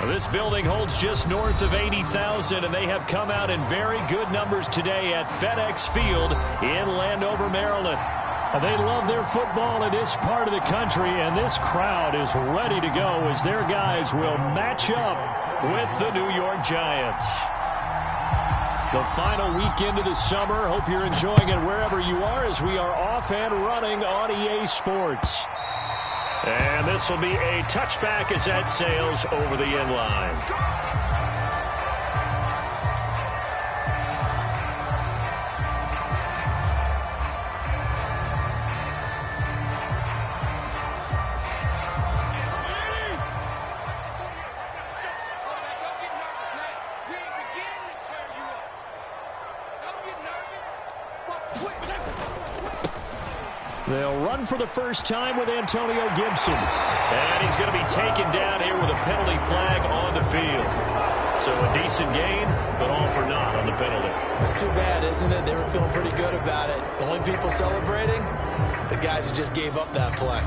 This building holds just north of 80,000, and they have come out in very good numbers today at FedEx Field in Landover, Maryland. They love their football in this part of the country, and this crowd is ready to go as their guys will match up with the New York Giants. The final weekend of the summer. Hope you're enjoying it wherever you are as we are off and running on EA Sports. And this will be a touchback as that sails over the end line. They'll run for the first time with Antonio Gibson. And he's going to be taken down here with a penalty flag on the field. So a decent gain, but all for naught on the penalty. It's too bad, isn't it? They were feeling pretty good about it. The only people celebrating, the guys who just gave up that play.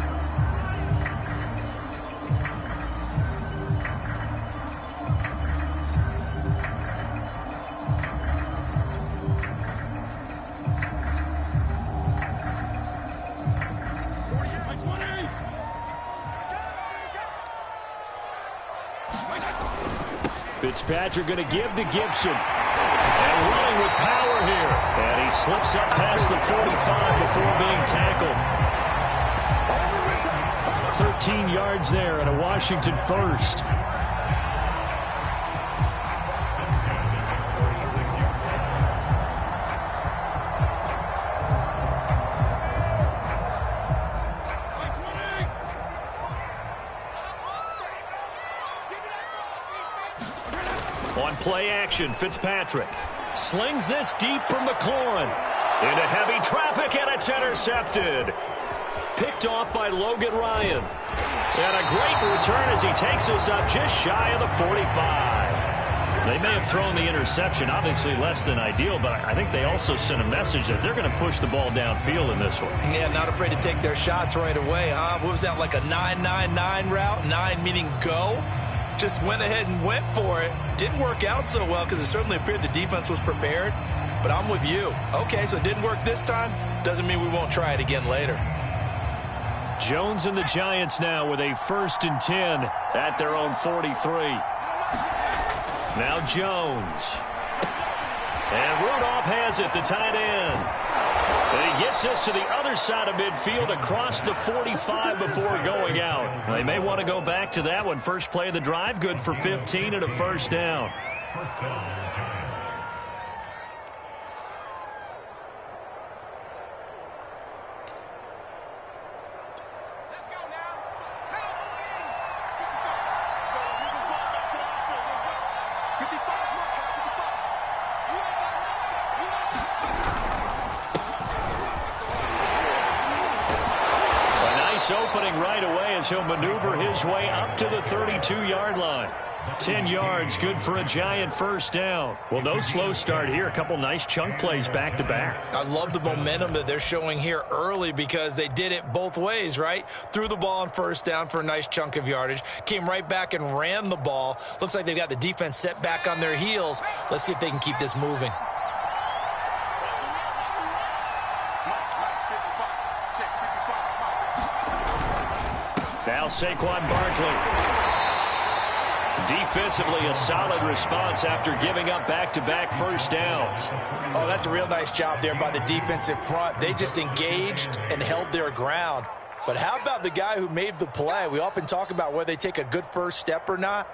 Fitzpatrick going to give to Gibson. And running with power here. And he slips up past the 45 before being tackled. 13 yards there and a Washington first. On play action, Fitzpatrick slings this deep from McLaurin. Into heavy traffic, and it's intercepted. Picked off by Logan Ryan. And a great return as he takes us up just shy of the 45. They may have thrown the interception, obviously less than ideal, but I think they also sent a message that they're going to push the ball downfield in this one. Yeah, not afraid to take their shots right away, huh? What was that, like a 9-9-9 route? 9 meaning go? Just went ahead and went for it. Didn't work out so well because it certainly appeared the defense was prepared. But I'm with you. Okay, so it didn't work this time. Doesn't mean we won't try it again later. Jones and the Giants now with a 1st and 10 at their own 43. Now Jones. And Rudolph has it, the tight end. And he gets us to the other side of midfield across the 45 before going out. They may want to go back to that one. First play of the drive, good for 15 and a first down. Opening right away as he'll maneuver his way up to the 32-yard line. 10 yards, good for a Giant first down. Well, no slow start here. A couple nice chunk plays back-to-back. I love the momentum that they're showing here early because they did it both ways, right? Threw the ball on first down for a nice chunk of yardage. Came right back and ran the ball. Looks like they've got the defense set back on their heels. Let's see if they can keep this moving. Now Saquon Barkley. Defensively, a solid response after giving up back-to-back first downs. Oh, that's a real nice job there by the defensive front. They just engaged and held their ground. But how about the guy who made the play? We often talk about whether they take a good first step or not.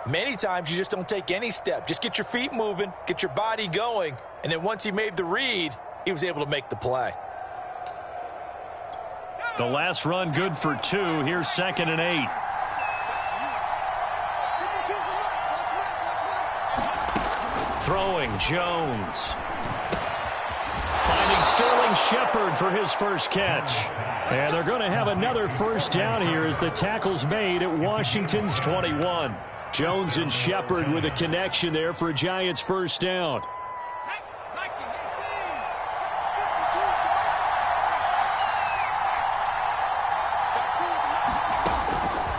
Many times you just don't take any step. Just get your feet moving, get your body going, and then once he made the read, he was able to make the play. The last run good for 2. Here's 2nd and 8. Throwing Jones. Finding Sterling Shepard for his first catch. And they're going to have another first down here as the tackle's made at Washington's 21. Jones and Shepard with a connection there for a Giants first down.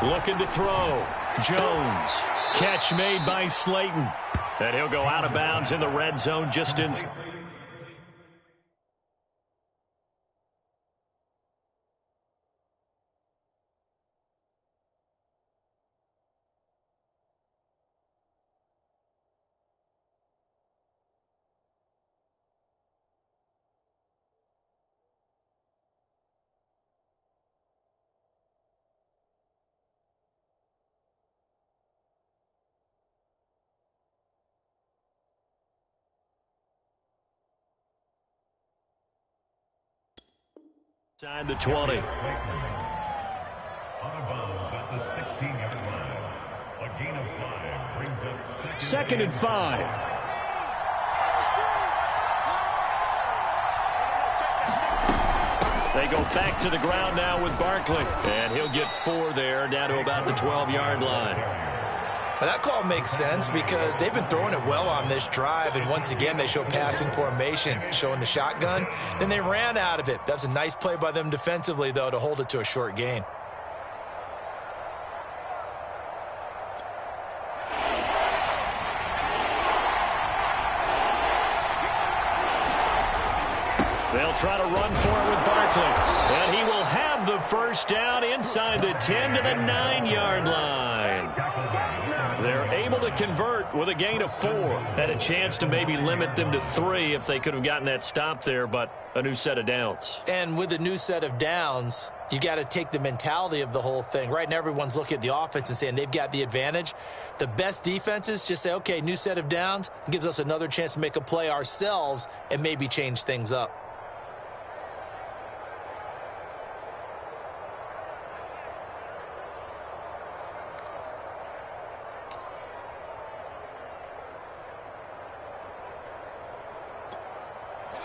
Looking to throw. Jones Catch made by Slayton. And he'll go out of bounds in the red zone just inside. Inside the 20. Second and 5. They go back to the ground now with Barkley. And he'll get 4 there, down to about the 12-yard line. Well, that call makes sense because they've been throwing it well on this drive, and once again they show passing formation, showing the shotgun. Then they ran out of it. That's a nice play by them defensively, though, to hold it to a short gain. They'll try to run for it with Barkley. And he will have the first down inside the 10 to the 9-yard line. They're able to convert with a gain of 4. Had a chance to maybe limit them to 3 if they could have gotten that stop there, but a new set of downs. And with a new set of downs, you got to take the mentality of the whole thing. Right now everyone's looking at the offense and saying they've got the advantage. The best defenses just say, okay, new set of downs. It gives us another chance to make a play ourselves and maybe change things up.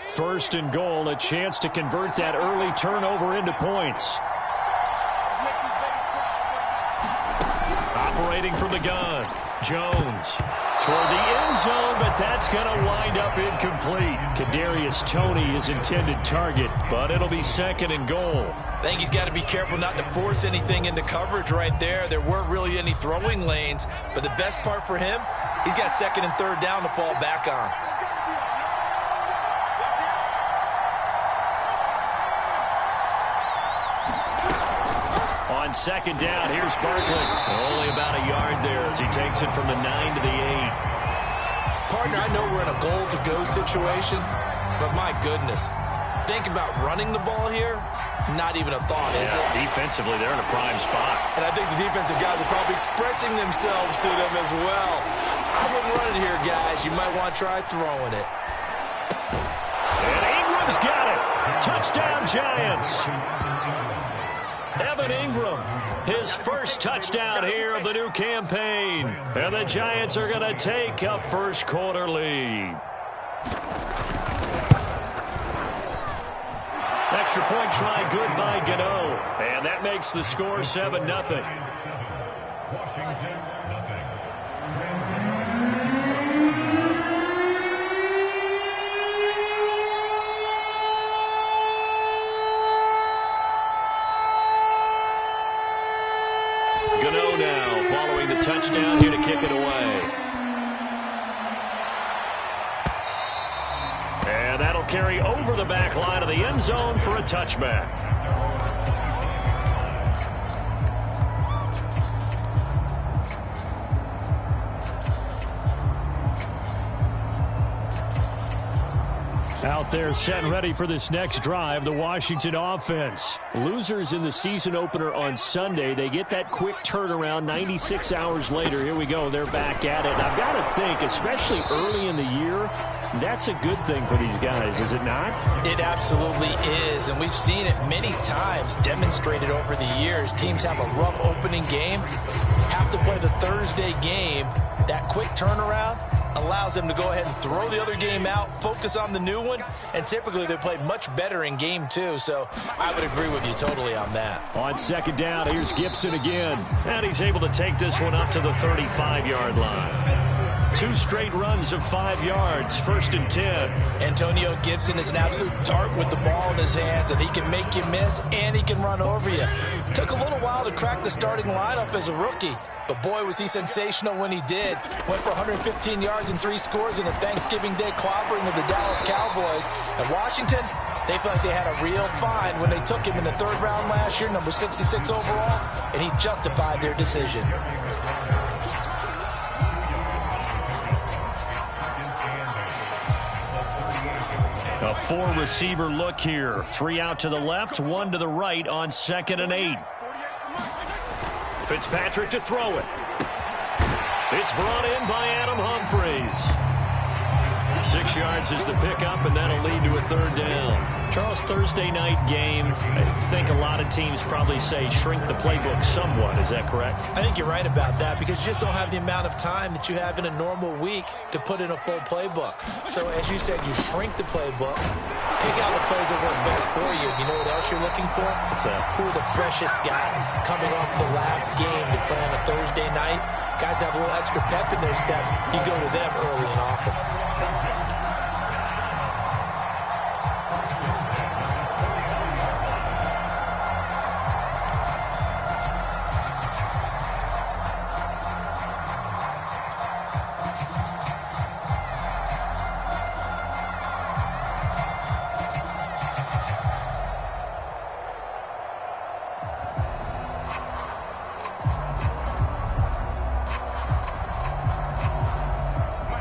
First and goal, a chance to convert that early turnover into points. Operating from the gun, Jones toward the end zone, but that's going to wind up incomplete. Kadarius Toney is intended target, but it'll be second and goal. I think he's got to be careful not to force anything into coverage right there. There weren't really any throwing lanes, but the best part for him, he's got second and third down to fall back on. On second down, here's Barkley. Only about a yard there as he takes it from the 9 to the 8. Partner, I know we're in a goal-to-go situation, but my goodness, think about running the ball here. Not even a thought, is it? Defensively, they're in a prime spot. And I think the defensive guys are probably expressing themselves to them as well. I wouldn't run it here, guys. You might want to try throwing it. And Ingram's got it. Touchdown, Giants. Evan Ingram, his first touchdown here of the new campaign. And the Giants are going to take a first quarter lead. Extra point try good by Gano. And that makes the score 7-0. Gano now following the touchdown here to kick it away. And that'll carry over the back line of the end zone for a touchback. Out there set and ready for this next drive, the Washington offense. Losers in the season opener on Sunday. They get that quick turnaround 96 hours later. Here we go. They're back at it. And I've got to think, especially early in the year, that's a good thing for these guys, is it not? It absolutely is, and we've seen it many times demonstrated over the years. Teams have a rough opening game, have to play the Thursday game. That quick turnaround allows them to go ahead and throw the other game out, focus on the new one, and typically they play much better in game 2, so I would agree with you totally on that. On second down, here's Gibson again, and he's able to take this one up to the 35-yard line. 2 straight runs of 5 yards, 1st and 10. Antonio Gibson is an absolute dart with the ball in his hands, and he can make you miss, and he can run over you. Took a little while to crack the starting lineup as a rookie, but boy, was he sensational when he did. Went for 115 yards and 3 scores in a Thanksgiving Day clobbering of the Dallas Cowboys. And Washington, they feel like they had a real find when they took him in the 3rd round last year, number 66 overall, and he justified their decision. A 4-receiver look here. 3 out to the left, 1 to the right on 2nd and 8. Fitzpatrick to throw it. It's brought in by Adam Humphries. 6 yards is the pickup, and that'll lead to a 3rd down. Charles, Thursday night game, I think a lot of teams probably say shrink the playbook somewhat. Is that correct? I think you're right about that because you just don't have the amount of time that you have in a normal week to put in a full playbook. So as you said, you shrink the playbook, pick out the plays that work best for you. You know what else you're looking for? What's that? Who are the freshest guys coming off the last game to play on a Thursday night? Guys have a little extra pep in their step. You go to them early and often.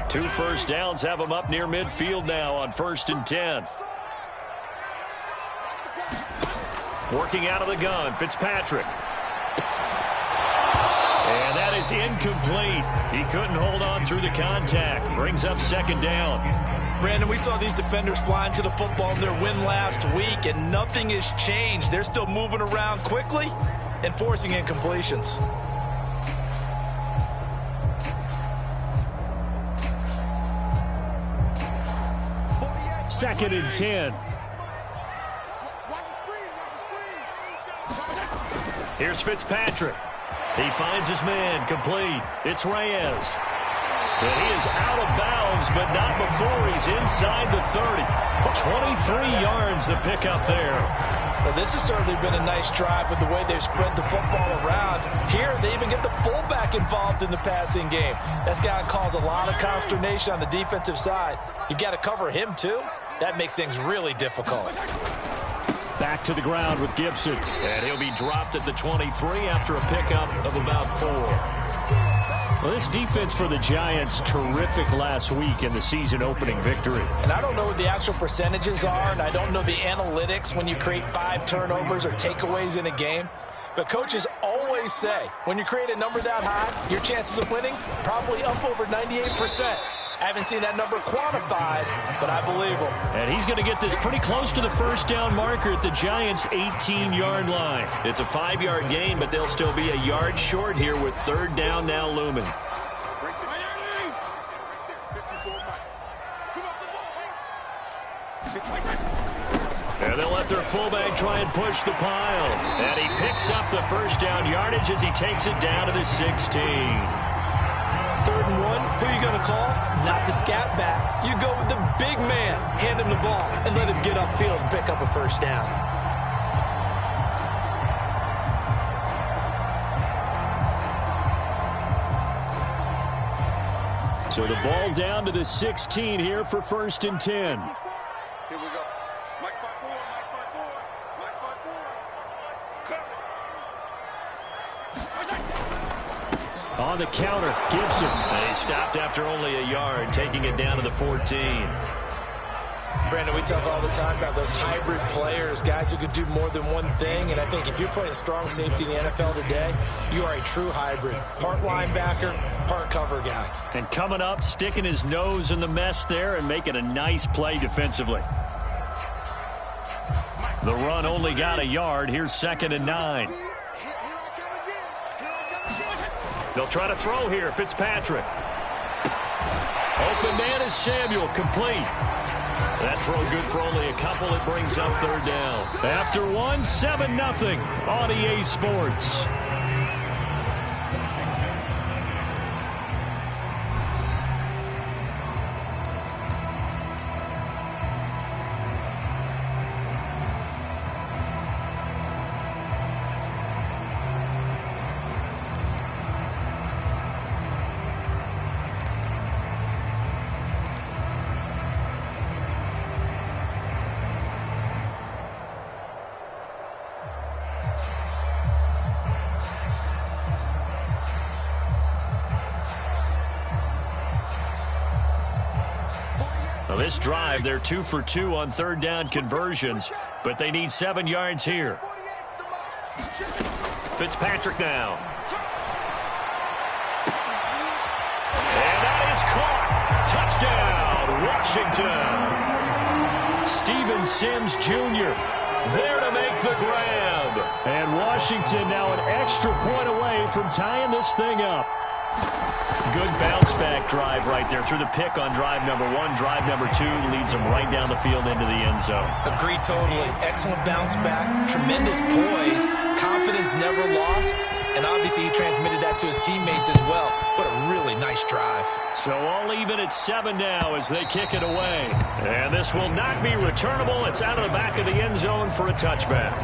Two first downs have them up near midfield now on 1st and 10. Working out of the gun, Fitzpatrick. And that is incomplete. He couldn't hold on through the contact. Brings up 2nd down. Brandon, we saw these defenders fly into the football in their win last week, and nothing has changed. They're still moving around quickly and forcing incompletions. 2nd and 10. Here's Fitzpatrick. He finds his man, complete. It's Reyes. And he is out of bounds, but not before he's inside the 30. 23 yards the pickup there. Well, this has certainly been a nice drive with the way they've spread the football around. Here, they even get the fullback involved in the passing game. That's got to cause a lot of consternation on the defensive side. You've got to cover him, too. That makes things really difficult. Back to the ground with Gibson. And he'll be dropped at the 23 after a pickup of about 4. Well, this defense for the Giants, terrific last week in the season-opening victory. And I don't know what the actual percentages are, and I don't know the analytics when you create 5 turnovers or takeaways in a game. But coaches always say, when you create a number that high, your chances of winning probably up over 98%. I haven't seen that number quantified, but I believe him. And he's going to get this pretty close to the 1st down marker at the Giants' 18-yard line. It's a 5-yard gain, but they'll still be a yard short here with 3rd down now looming. And they'll let their fullback try and push the pile. And he picks up the 1st down yardage as he takes it down to the 16. 3rd and 1, who are you going to call? Not the scat back. You go with the big man. Hand him the ball and let him get upfield and pick up a 1st down. So the ball down to the 16 here for 1st and 10. Here we go. Mike spot 4, Mike spot 4, Mike spot 4. On the counter, Gibson. And he stopped after only a yard, taking it down to the 14. Brandon, we talk all the time about those hybrid players, guys who could do more than one thing. And I think if you're playing strong safety in the NFL today, you are a true hybrid. Part linebacker, part cover guy. And coming up, sticking his nose in the mess there and making a nice play defensively. The run only got a yard. Here's 2nd and 9. They'll try to throw here. Fitzpatrick. Open man is Samuel. Complete. That throw good for only a couple. It brings up 3rd down. After 1, 7-0 on EA Sports. This drive, they're 2 for 2 on third down conversions, but they need 7 yards here. Fitzpatrick now. And that is caught. Touchdown, Washington. Steven Sims Jr. there to make the grab. And Washington now an extra point away from tying this thing up. Good bounce-back drive right there through the pick on drive number 1. Drive number 2 leads them right down the field into the end zone. Agree totally. Excellent bounce-back, tremendous poise, confidence never lost, and obviously he transmitted that to his teammates as well. What a really nice drive. So all even at 7 now as they kick it away. And this will not be returnable. It's out of the back of the end zone for a touchback.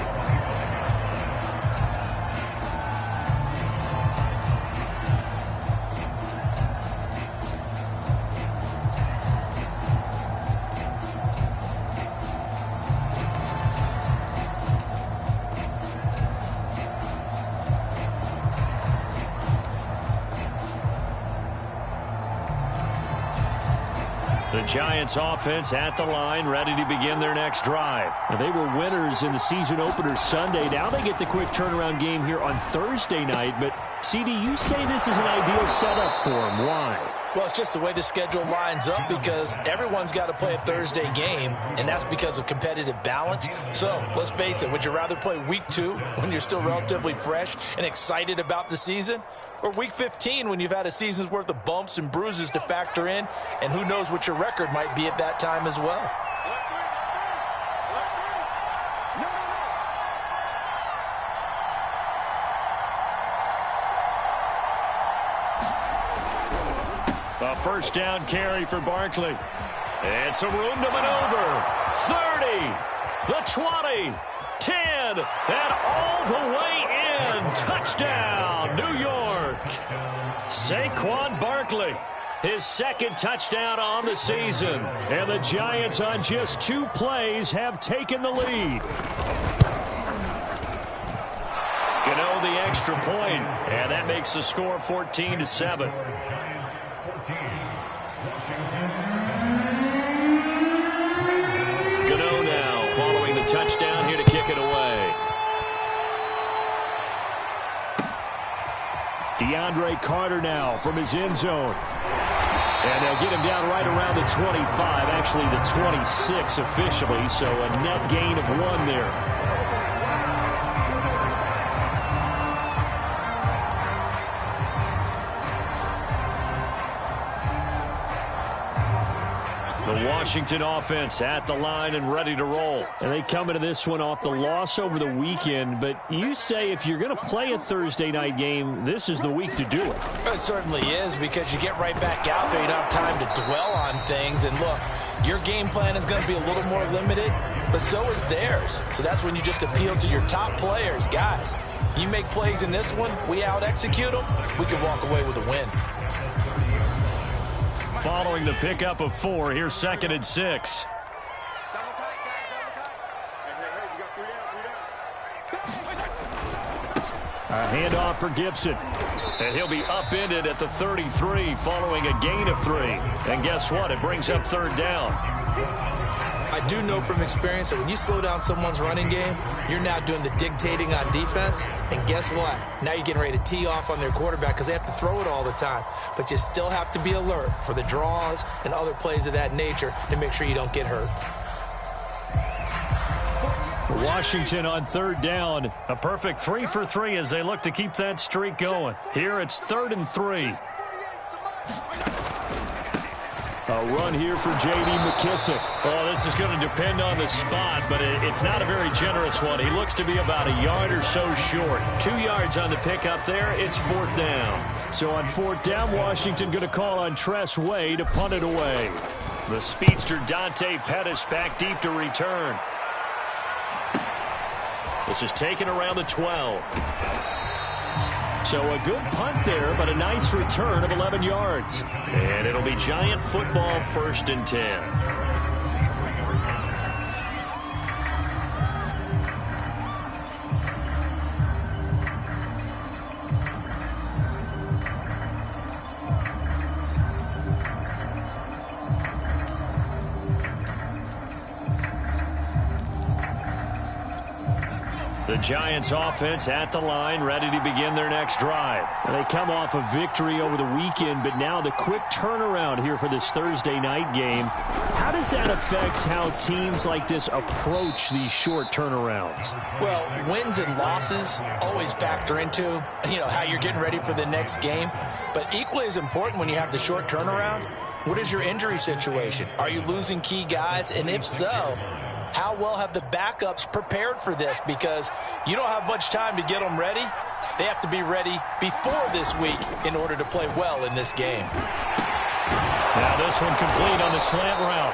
The Giants offense at the line, ready to begin their next drive. Now, they were winners in the season opener Sunday. Now they get the quick turnaround game here on Thursday night. But, CD, you say this is an ideal setup for them. Why? Well, it's just the way the schedule lines up because everyone's got to play a Thursday game, and that's because of competitive balance. So, let's face it, would you rather play week 2 when you're still relatively fresh and excited about the season? Or week 15 when you've had a season's worth of bumps and bruises to factor in, and who knows what your record might be at that time as well. A first down carry for Barkley. And some room to maneuver. 30, the 20, 10, and all the way in. Touchdown, New York. Saquon Barkley, his second touchdown on the season. And the Giants on just 2 plays have taken the lead. Gano the extra point, and that makes the score 14-7. Gano now following the touchdown here to kick it away. DeAndre Carter now from his end zone. And they'll get him down right around the 25, actually the 26 officially, so a net gain of 1 there. The Washington offense at the line and ready to roll. And they come into this one off the loss over the weekend. But you say if you're going to play a Thursday night game, this is the week to do it. It certainly is because you get right back out there. You don't have time to dwell on things. And look, your game plan is going to be a little more limited, but so is theirs. So that's when you just appeal to your top players. Guys, you make plays in this one, we out-execute them, we can walk away with a win. Following the pickup of 4, here's 2nd and 6. A handoff for Gibson. And he'll be upended at the 33 following a gain of 3. And guess what? It brings up 3rd down. I do know from experience that when you slow down someone's running game, you're now doing the dictating on defense. And guess what? Now you're getting ready to tee off on their quarterback because they have to throw it all the time. But you still have to be alert for the draws and other plays of that nature to make sure you don't get hurt. Washington on 3rd down. A perfect 3 for 3 as they look to keep that streak going. Here it's 3rd and 3. A run here for J.D. McKissick. Oh, this is going to depend on the spot, but it's not a very generous one. He looks to be about a yard or so short. 2 yards on the pickup there. It's 4th down. So on 4th down, Washington going to call on Tress Way to punt it away. The speedster Dante Pettis back deep to return. This is taken around the 12. So a good punt there, but a nice return of 11 yards. And it'll be Giant football, 1st and 10. The Giants offense at the line, ready to begin their next drive. They come off a victory over the weekend, but now the quick turnaround here for this Thursday night game. How does that affect how teams like this approach these short turnarounds? Well, wins and losses always factor into, how you're getting ready for the next game. But equally as important when you have the short turnaround, what is your injury situation? Are you losing key guys? And if so, how well have the backups prepared for this? Because you don't have much time to get them ready. They have to be ready before this week in order to play well in this game. Now this one complete on the slant route.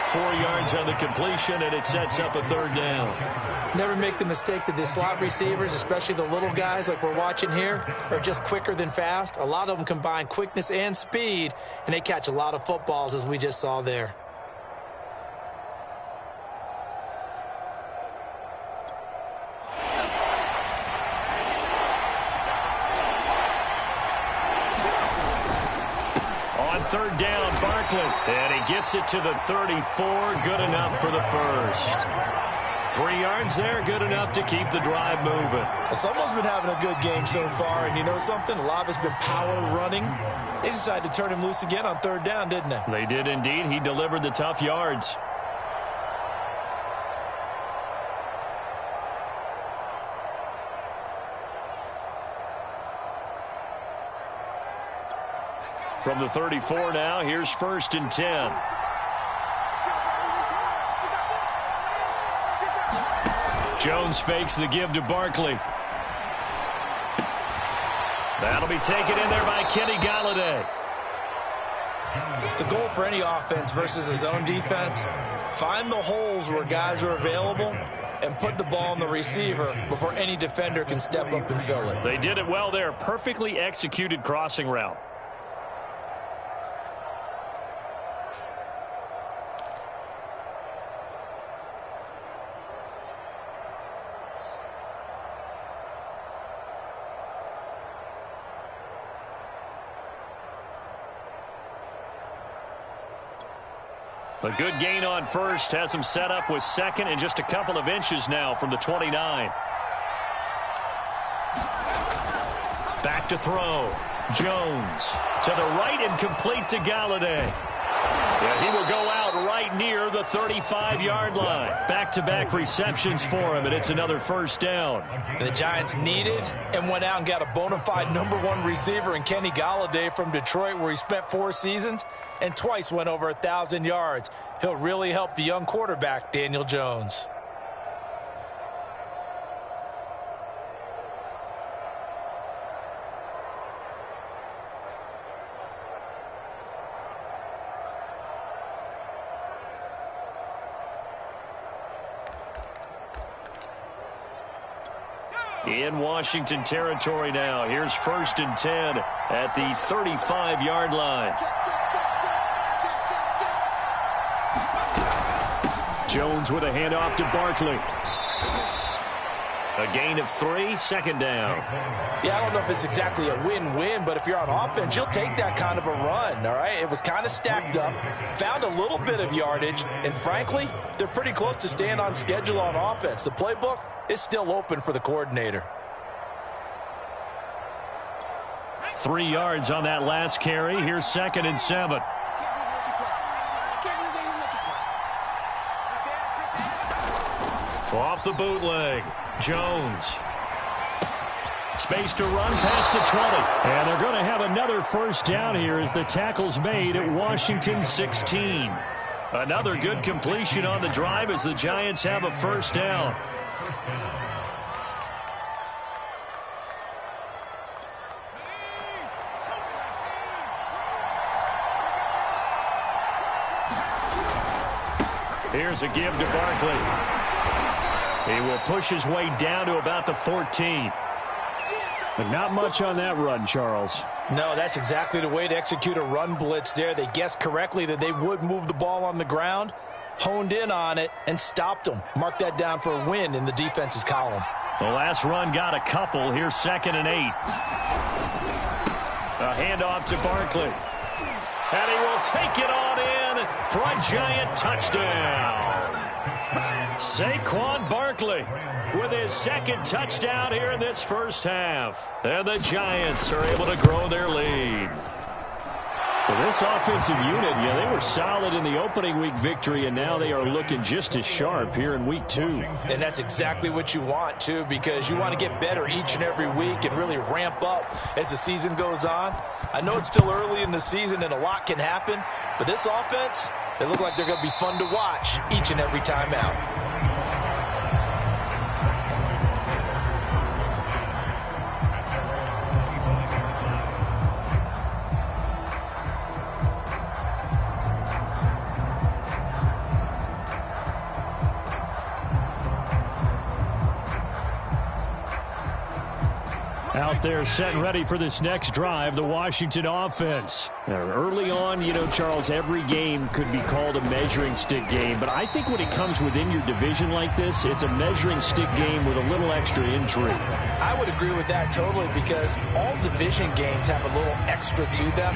4 yards on the completion, and it sets up a third down. Never make the mistake that the slot receivers, especially the little guys like we're watching here, are just quicker than fast. A lot of them combine quickness and speed, and they catch a lot of footballs, as we just saw there. Third down, Barkley. And he gets it to the 34. Good enough for the first. 3 yards there, good enough to keep the drive moving. Well, someone's been having a good game so far, and you know something? A lot of it's been power running. They decided to turn him loose again on third down, didn't they? They did indeed. He delivered the tough yards. From the 34 now, here's 1st and 10. Jones fakes the give to Barkley. That'll be taken in there by Kenny Galladay. The goal for any offense versus a zone defense, find the holes where guys are available and put the ball on the receiver before any defender can step up and fill it. They did it well there. Perfectly executed crossing route. A good gain on first has him set up with second and just a couple of inches now from the 29. Back to throw. Jones to the right and complete to Galladay. Yeah, he will go out right near the 35-yard line. Back-to-back receptions for him, and it's another first down. And the Giants needed and went out and got a bona fide #1 receiver in Kenny Galladay from Detroit, where he spent 4 seasons and twice went over 1,000 yards. He'll really help the young quarterback, Daniel Jones. In Washington territory now. Here's 1st and 10 at the 35-yard line. Jones with a handoff to Barkley. A gain of 3, 2nd down. Yeah, I don't know if it's exactly a win-win, but if you're on offense, you'll take that kind of a run, all right? It was kind of stacked up, found a little bit of yardage, and frankly, they're pretty close to staying on schedule on offense. The playbook is still open for the coordinator. 3 yards on that last carry. Here's 2nd and 7. Off the bootleg. Jones. Space to run past the 20. And they're going to have another first down here as the tackle's made at Washington 16. Another good completion on the drive as the Giants have a first down. Here's a give to Barkley. He will push his way down to about the 14. But not much on that run, Charles. No, that's exactly the way to execute a run blitz there. They guessed correctly that they would move the ball on the ground, honed in on it, and stopped them. Mark that down for a win in the defense's column. The last run got a couple. Here's 2nd and 8. A handoff to Barkley. And he will take it on in for a Giant touchdown. Saquon Barkley with his second touchdown here in this first half. And the Giants are able to grow their lead. Well, this offensive unit, they were solid in the opening week victory, and now they are looking just as sharp here in week 2. And that's exactly what you want, too, because you want to get better each and every week and really ramp up as the season goes on. I know it's still early in the season and a lot can happen, but this offense, they look like they're going to be fun to watch each and every time out. Out there set and ready for this next drive, the Washington offense. Now, early on, Charles, every game could be called a measuring stick game. But I think when it comes within your division like this, it's a measuring stick game with a little extra intrigue. I would agree with that totally because all division games have a little extra to them.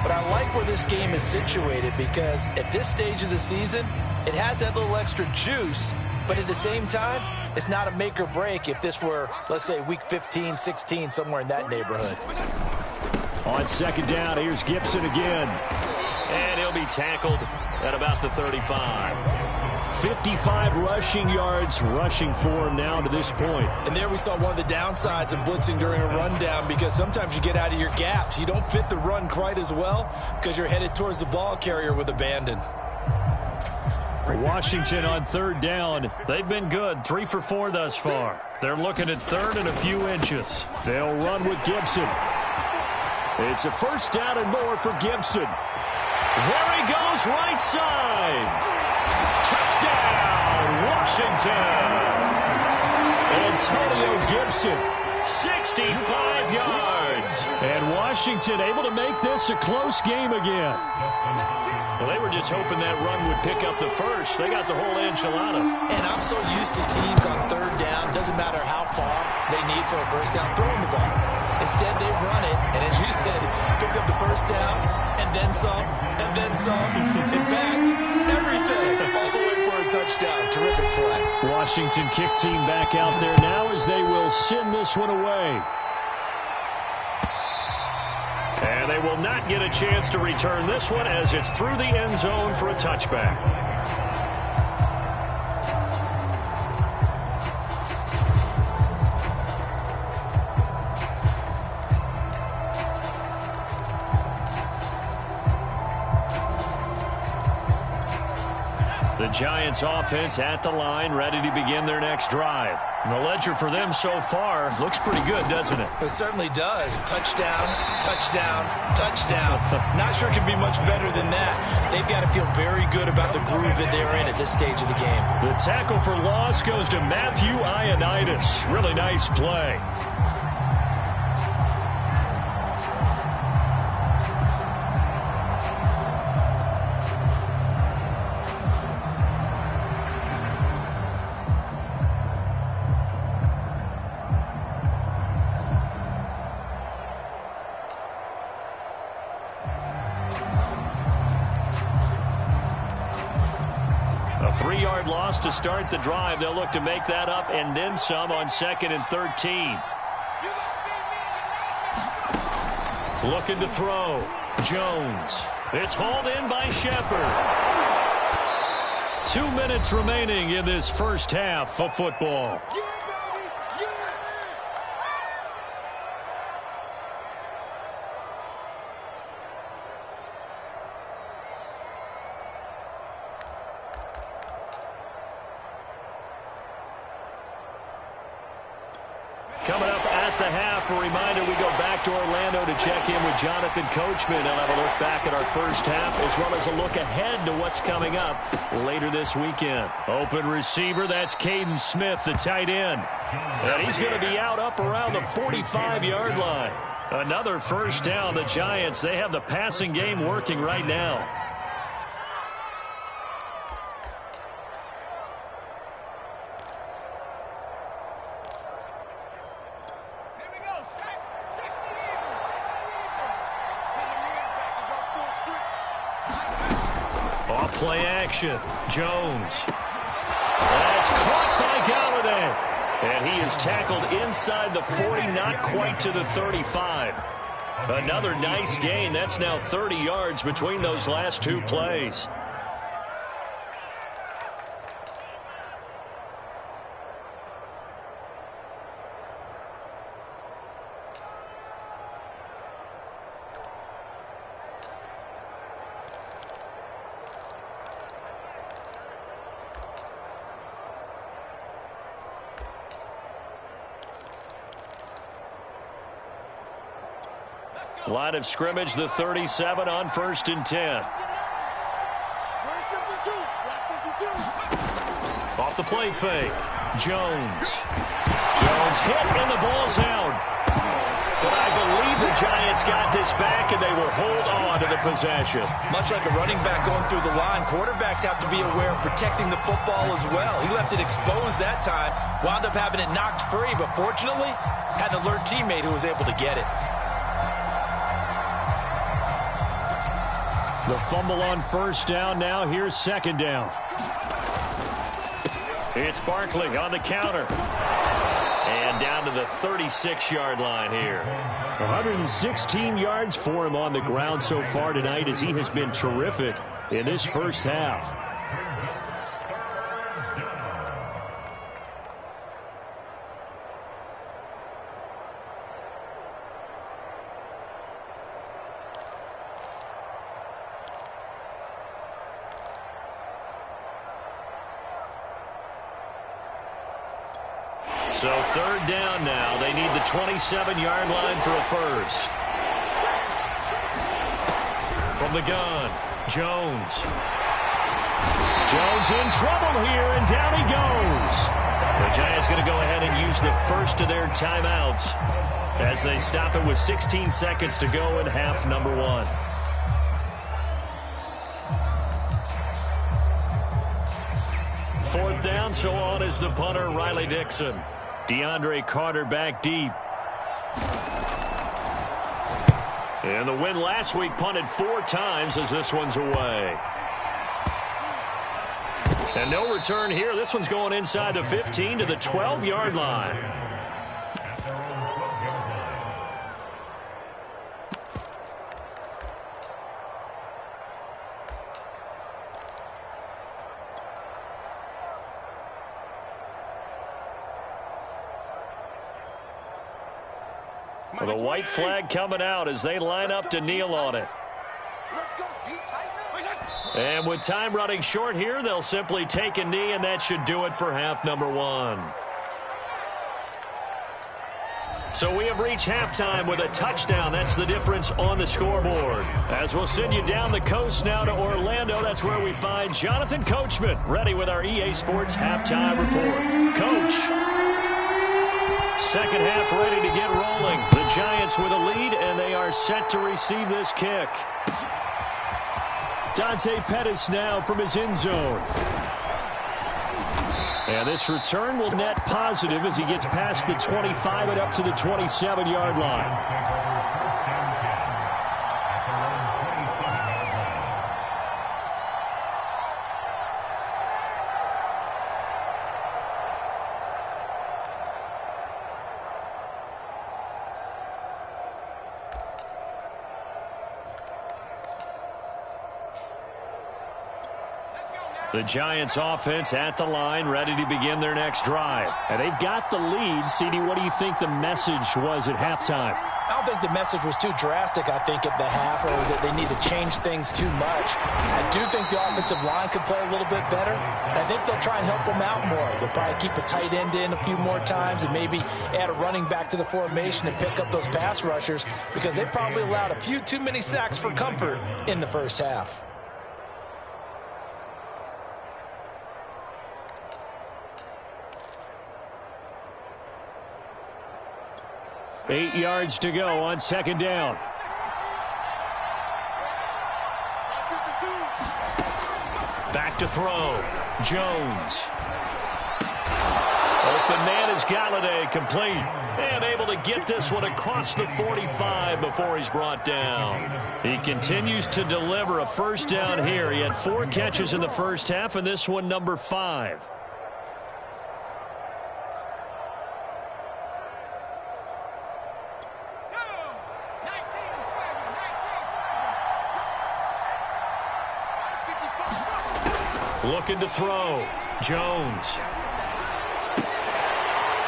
But I like where this game is situated because at this stage of the season, it has that little extra juice. But at the same time, it's not a make or break if this were, let's say, week 15, 16, somewhere in that neighborhood. On second down, here's Gibson again. And he'll be tackled at about the 35. 55 rushing yards rushing for him now to this point. And there we saw one of the downsides of blitzing during a rundown because sometimes you get out of your gaps. You don't fit the run quite as well because you're headed towards the ball carrier with abandon. Washington on third down. They've been good, 3 for 4 thus far. They're looking at third and a few inches. They'll run with Gibson. It's a first down and more for Gibson. There he goes, right side. Touchdown, Washington. Antonio Gibson, 65 yards. And Washington able to make this a close game again. Well, they were just hoping that run would pick up the first. They got the whole enchilada. And I'm so used to teams on third down, doesn't matter how far they need for a first down, throwing the ball. Instead, they run it, and as you said, pick up the first down, and then some, and then some. In fact, everything, all the way for a touchdown. Terrific play. Washington kick team back out there now as they will send this one away. And they will not get a chance to return this one as it's through the end zone for a touchback. The Giants offense at the line, ready to begin their next drive. And the ledger for them so far looks pretty good, doesn't it? It certainly does. Touchdown, touchdown, touchdown. Not sure it can be much better than that. They've got to feel very good about the groove that they're in at this stage of the game. The tackle for loss goes to Matthew Ioannidis. Really nice play. A 3-yard loss to start the drive. They'll look to make that up and then some on 2nd and 13. Looking to throw. Jones. It's hauled in by Shepard. 2 minutes remaining in this first half of football. Coming up at the half, a reminder, we go back to Orlando to check in with Jonathan Coachman and have a look back at our first half as well as a look ahead to what's coming up later this weekend. Open receiver, that's Caden Smith, the tight end. And he's going to be out up around the 45-yard line. Another first down. The Giants, they have the passing game working right now. Off play action. Jones. That's caught by Galladay. And he is tackled inside the 40, not quite to the 35. Another nice gain. That's now 30 yards between those last two plays. Line of scrimmage, the 37 on 1st and 10. Off the play fake. Jones hit and the ball's out. But I believe the Giants got this back and they will hold on to the possession. Much like a running back going through the line, quarterbacks have to be aware of protecting the football as well. He left it exposed that time, wound up having it knocked free, but fortunately had an alert teammate who was able to get it. The fumble on 1st down. Now here's 2nd down. It's Barkley on the counter. And down to the 36-yard line here. 116 yards for him on the ground so far tonight as he has been terrific in this first half. So 3rd down now. They need the 27-yard line for a first. From the gun, Jones. Jones in trouble here, and down he goes. The Giants going to go ahead and use the first of their timeouts as they stop it with 16 seconds to go in half number 1. Fourth down, so on is the punter, Riley Dixon. DeAndre Carter back deep. And the win last week punted 4 times as this one's away. And no return here. This one's going inside the 15 to the 12-yard line. Well, the white flag coming out as they line up to kneel on it. And with time running short here, they'll simply take a knee, and that should do it for half number 1. So we have reached halftime with a touchdown. That's the difference on the scoreboard. As we'll send you down the coast now to Orlando, that's where we find Jonathan Coachman ready with our EA Sports halftime report. Coach. Second half ready to get rolling. The Giants with a lead, and they are set to receive this kick. Dante Pettis now from his end zone. And this return will net positive as he gets past the 25 and up to the 27-yard line. The Giants offense at the line, ready to begin their next drive. And they've got the lead. CD, what do you think the message was at halftime? I don't think the message was too drastic, I think, at the half, or that they need to change things too much. I do think the offensive line could play a little bit better. I think they'll try and help them out more. They'll probably keep a tight end in a few more times and maybe add a running back to the formation and pick up those pass rushers, because they probably allowed a few too many sacks for comfort in the first half. Eight yards to go on second down. Back to throw. Jones. Open man is Galladay, complete. And able to get this one across the 45 before he's brought down. He continues to deliver a first down here. He had 4 catches in the first half, and this one number 5. Looking to throw. Jones.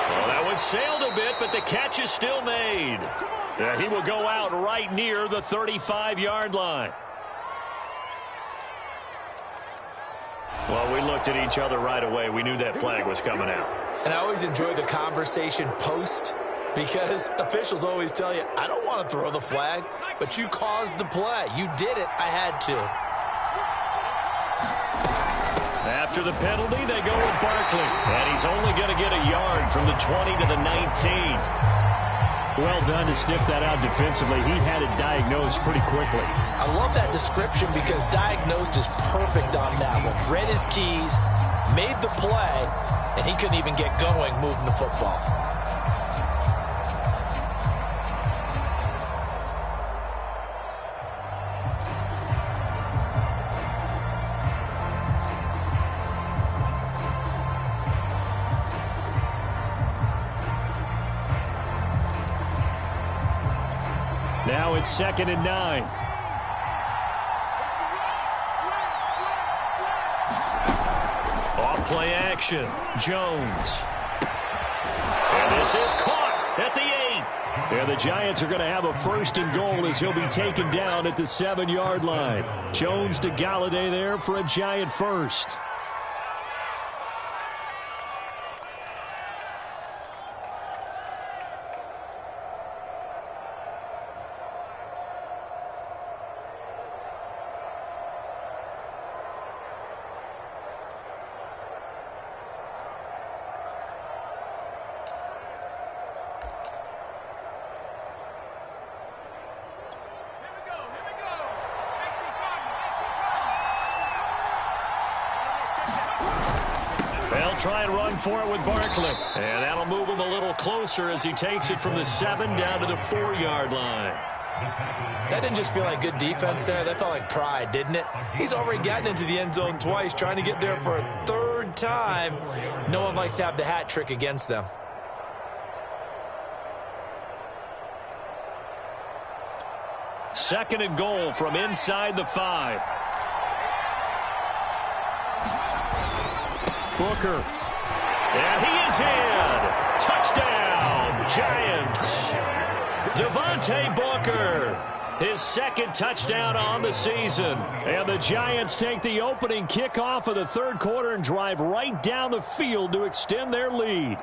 Well, that one sailed a bit, but the catch is still made. Yeah, he will go out right near the 35-yard line. Well, we looked at each other right away. We knew that flag was coming out. And I always enjoy the conversation post, because officials always tell you, I don't want to throw the flag, but you caused the play. You did it. I had to. After the penalty, they go with Barkley. And he's only going to get a yard from the 20 to the 19. Well done to sniff that out defensively. He had it diagnosed pretty quickly. I love that description because diagnosed is perfect on that one. Read his keys, made the play, and he couldn't even get going moving the football. Now it's 2nd and 9. Off play action. Jones. And this is caught at the 8. And the Giants are going to have a 1st and goal as he'll be taken down at the 7-yard line. Jones to Galladay there for a Giant first. They'll try and run for it with Barkley. And that'll move him a little closer as he takes it from the 7 down to the 4-yard line. That didn't just feel like good defense there. That felt like pride, didn't it? He's already gotten into the end zone twice, trying to get there for a 3rd time. No one likes to have the hat trick against them. Second and goal from inside the 5. Booker. And he is in. Touchdown, Giants. Devontae Booker, his 2nd touchdown on the season. And the Giants take the opening kickoff of the 3rd quarter and drive right down the field to extend their lead.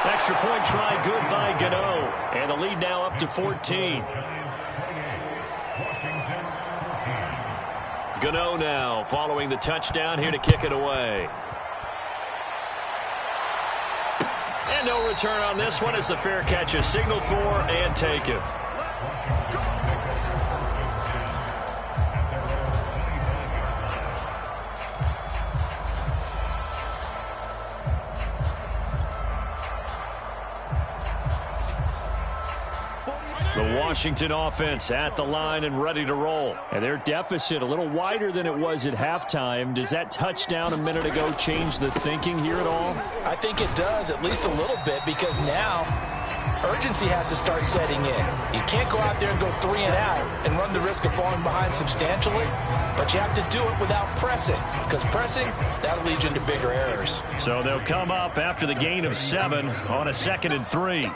Extra point try good by Gano. And the lead now up to 14. Gano now following the touchdown here to kick it away. And no return on this one as the fair catch is signaled for and taken. The Washington offense at the line and ready to roll. And their deficit a little wider than it was at halftime. Does that touchdown a minute ago change the thinking here at all? I think it does, at least a little bit, because now urgency has to start setting in. You can't go out there and go 3 and out and run the risk of falling behind substantially, but you have to do it without pressing, because pressing, that'll lead you into bigger errors. So they'll come up after the gain of 7 on a 2nd and 3.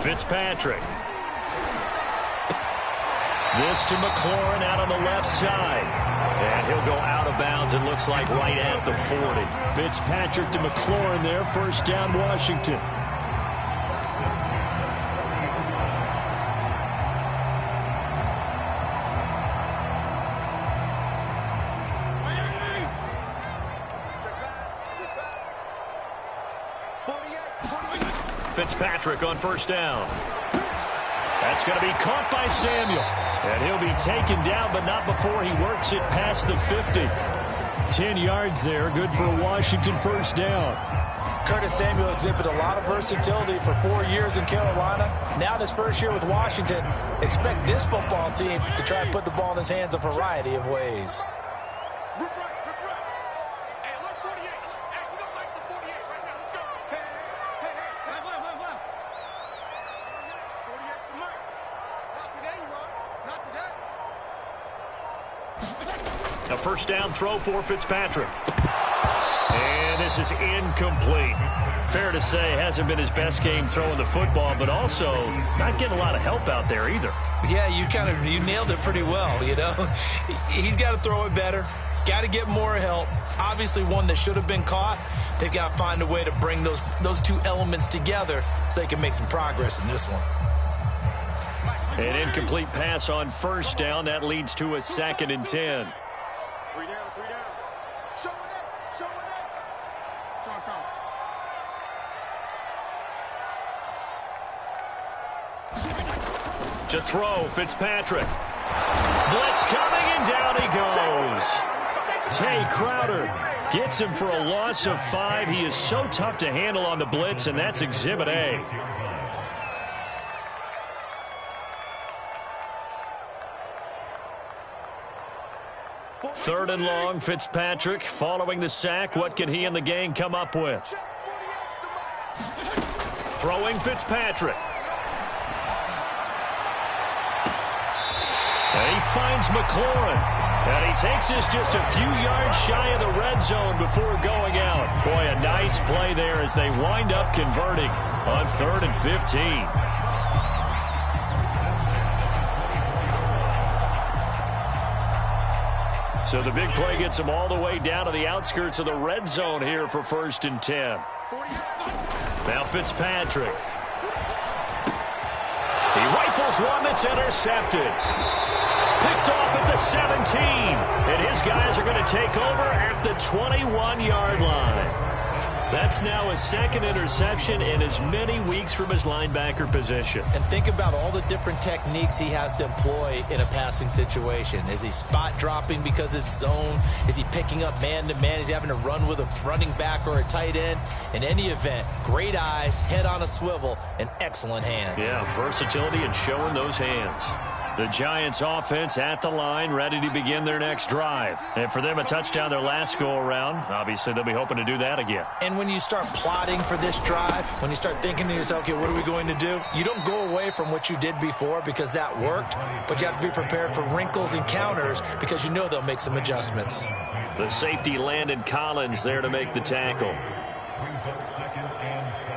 Fitzpatrick. This to McLaurin out on the left side. And he'll go out of bounds, it looks like right at the 40. Fitzpatrick to McLaurin there, 1st down Washington. Fitzpatrick on 1st down. That's going to be caught by Samuel. And he'll be taken down, but not before he works it past the 50. 10 yards there, good for a Washington 1st down. Curtis Samuel exhibited a lot of versatility for 4 years in Carolina. Now in his 1st year with Washington, expect this football team to try and put the ball in his hands a variety of ways. Not today. A first down throw for Fitzpatrick. And this is incomplete. Fair to say, hasn't been his best game throwing the football, but also not getting a lot of help out there either. Yeah, you nailed it pretty well, you know. He's got to throw it better. Got to get more help. Obviously one that should have been caught. They've got to find a way to bring those two elements together so they can make some progress in this one. An incomplete pass on first down. That leads to a 2nd and 10. 3 down, 3 down. Show it up. To throw, Fitzpatrick. Blitz coming, and down he goes. Tay Crowder gets him for a loss of 5. He is so tough to handle on the blitz, and that's Exhibit A. Third and long, Fitzpatrick following the sack. What can he and the gang come up with? Throwing Fitzpatrick. And he finds McLaurin. And he takes this just a few yards shy of the red zone before going out. Boy, a nice play there as they wind up converting on 3rd and 15. So the big play gets him all the way down to the outskirts of the red zone here for 1st and 10. Now Fitzpatrick. He rifles one that's intercepted. Picked off at the 17. And his guys are going to take over at the 21-yard line. That's now his 2nd interception in as many weeks from his linebacker position. And think about all the different techniques he has to employ in a passing situation. Is he spot dropping because it's zone? Is he picking up man-to-man? Is he having to run with a running back or a tight end? In any event, great eyes, head on a swivel, and excellent hands. Yeah, versatility and showing those hands. The Giants offense at the line, ready to begin their next drive. And for them, a touchdown their last go-around. Obviously, they'll be hoping to do that again. And when you start plotting for this drive, when you start thinking to yourself, okay, what are we going to do? You don't go away from what you did before because that worked, but you have to be prepared for wrinkles and counters because you know they'll make some adjustments. The safety, Landon Collins, there to make the tackle. Brings up 2nd and 7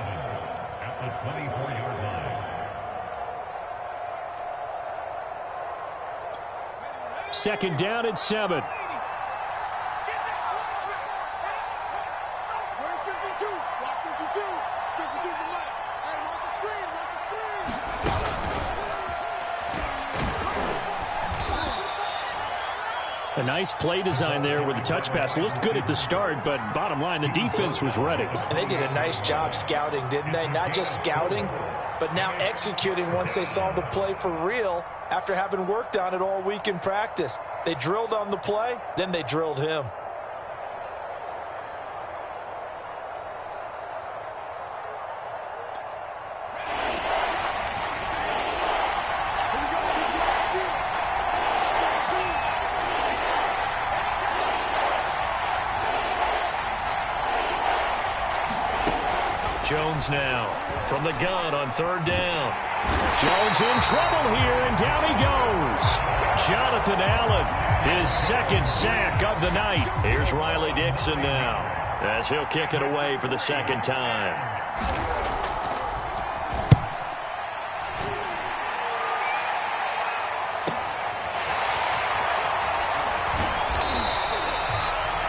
at the 24-yard line. Second down at 7. A nice play design there with the touch pass. Looked good at the start, but bottom line, the defense was ready. And they did a nice job scouting, didn't they? Not just scouting, but now executing once they saw the play for real after having worked on it all week in practice. They drilled on the play, then they drilled him. Jones now from the gun on 3rd down. Jones in trouble here, and down he goes. Jonathan Allen, his 2nd sack of the night. Here's Riley Dixon now as he'll kick it away for the 2nd time.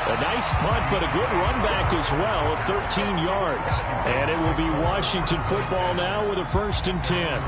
A nice punt, but a good run back as well of 13 yards. And it will be Washington football now with a 1st and 10.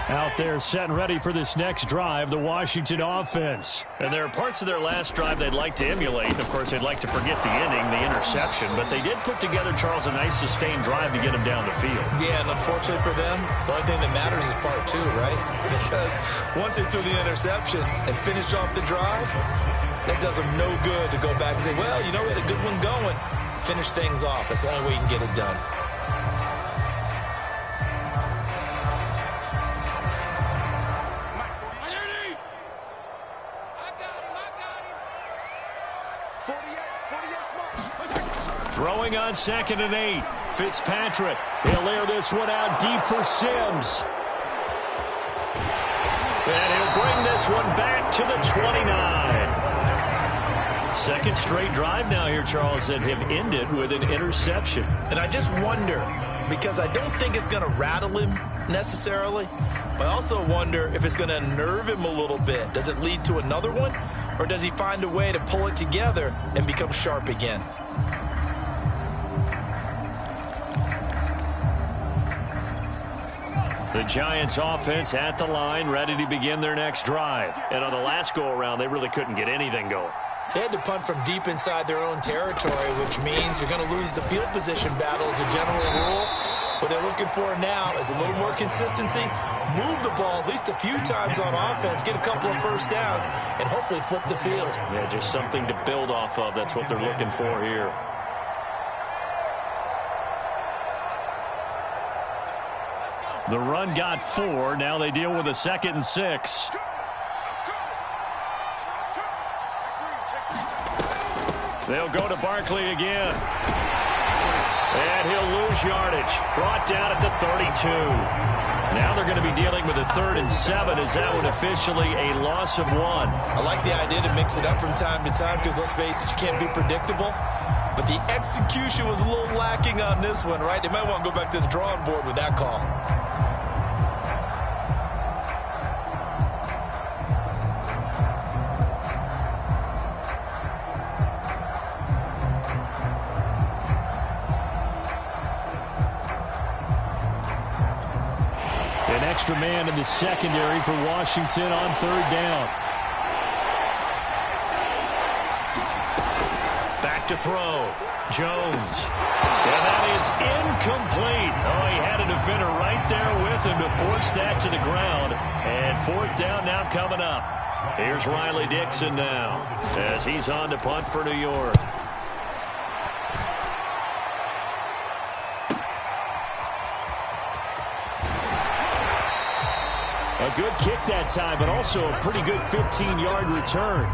Out there set and ready for this next drive, the Washington offense. And there are parts of their last drive they'd like to emulate. Of course, they'd like to forget the inning, the interception. But they did put together, Charles, a nice sustained drive to get them down the field. Yeah, and unfortunately for them, the only thing that matters is part 2, right? Because once they threw the interception and finished off the drive, that does them no good to go back and say, well, you know, we had a good one going. Finish things off. That's the only way you can get it done. I got him. 48. Throwing on 2nd and 8. Fitzpatrick. He'll air this one out deep for Sims. And he'll bring this one back to the 29. Second straight drive now here, Charles, that have ended with an interception. And I just wonder, because I don't think it's going to rattle him necessarily, but I also wonder if it's going to nerve him a little bit. Does it lead to another one, or does he find a way to pull it together and become sharp again? The Giants offense at the line, ready to begin their next drive. And on the last go-around, they really couldn't get anything going. They had to punt from deep inside their own territory, which means you're going to lose the field position battle as a general rule. What they're looking for now is a little more consistency, move the ball at least a few times on offense, get a couple of first downs, and hopefully flip the field. Yeah, just something to build off of. That's what they're looking for here. The run got 4. Now they deal with a 2nd and 6. They'll go to Barkley again. And he'll lose yardage. Brought down at the 32. Now they're going to be dealing with a 3rd and 7. Is that one officially a loss of 1? I like the idea to mix it up from time to time because, let's face it, you can't be predictable. But the execution was a little lacking on this one, right? They might want to go back to the drawing board with that call. An extra man in the secondary for Washington on 3rd down. Back to throw. Jones. And that is incomplete. Oh, he had a defender right there with him to force that to the ground. And 4th down now coming up. Here's Riley Dixon now as he's on to punt for New York. A good kick that time, but also a pretty good 15-yard return.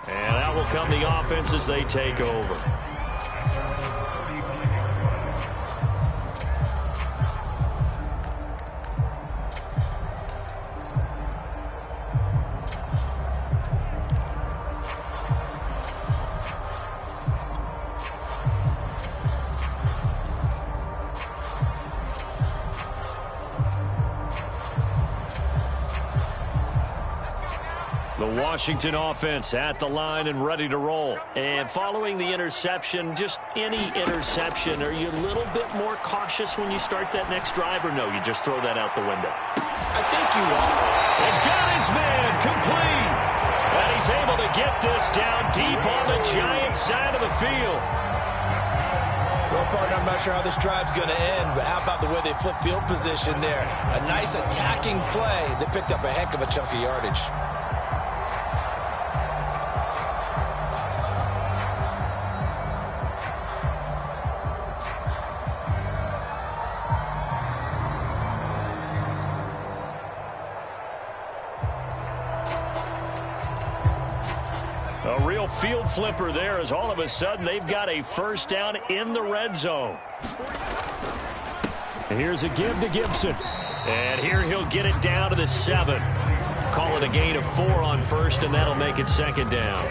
And out will come the offense as they take over. The Washington offense at the line and ready to roll. And following the interception, just any interception, are you a little bit more cautious when you start that next drive, or no, you just throw that out the window? I think you are. And got his man complete. And he's able to get this down deep on the Giants side of the field. Well, partner, I'm not sure how this drive's going to end, but how about the way they flip field position there? A nice attacking play that picked up a heck of a chunk of yardage. A real field flipper there as all of a sudden they've got a first down in the red zone. And here's a give to Gibson. And here he'll get it down to the 7. Call it a gain of 4 on first, and that'll make it 2nd down.